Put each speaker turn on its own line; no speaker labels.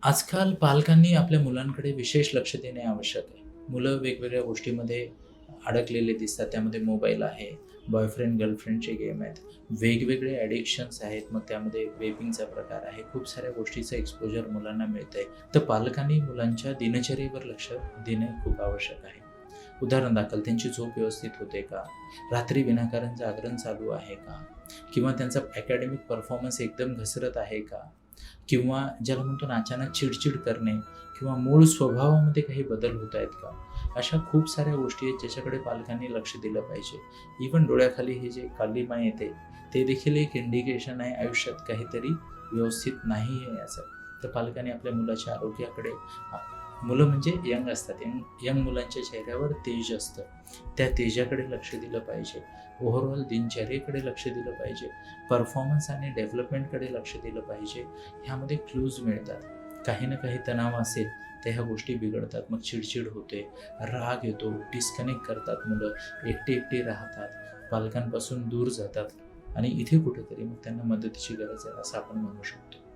आजकाल पालकांनी आपल्या मुलांकडे विशेष लक्ष देणे आवश्यक आहे. मुलं वेगवेगळ्या गोष्टीमध्ये अडकलेले दिसतात. त्यामध्ये मोबाईल आहे, बॉयफ्रेंड गर्लफ्रेंडचे गेम आहेत, वेगवेगळे ॲडिक्शन्स आहेत. मग त्यामध्ये वेपिंगचा प्रकार आहे. खूप साऱ्या गोष्टीचं एक्सपोजर मुलांना मिळतंय. तर पालकांनी मुलांच्या दिनचर्येवर लक्ष देणे खूप आवश्यक आहे. उदाहरण दाखल त्यांची झोप व्यवस्थित होते का? रात्री विनाकारण जागरण चालू आहे का? किंवा त्यांचा अकॅडमिक परफॉर्मन्स एकदम घसरत आहे का? किंवा ज्याला म्हणतो ना अचानक चिड-चिड करणे किंवा मूळ स्वभावामध्ये काही बदल होत आहेत का? अशा खूप साऱ्या गोष्टी आहेत ज्याच्याकडे पालकांनी लक्ष दिलं पाहिजे. इव्हन डोळ्याखाली हे जे कालीमा येते, ते देखील एक इंडिकेशन आहे आयुष्यात काहीतरी व्यवस्थित नाही आहे याचं. तर पालकांनी आपल्या मुलाच्या आरोग्याकडे मुलं म्हणजे यंग असतात. यंग मुलांच्या चेहऱ्यावर तेज असतं. त्या तेजाकडे लक्ष दिलं पाहिजे. ओव्हरऑल दिनचर्येकडे लक्ष दिलं पाहिजे. परफॉर्मन्स आणि डेव्हलपमेंटकडे लक्ष दिलं पाहिजे. ह्यामध्ये क्लूज मिळतात. काही ना काही तणाव असेल तर ह्या गोष्टी बिघडतात. मग चिडचिड होते, राग येतो, डिस्कनेक्ट करतात मुलं, एकटी राहतात, पालकांपासून दूर जातात आणि इथे कुठेतरी मग त्यांना मदतीची गरज आहे असं आपण म्हणू शकतो.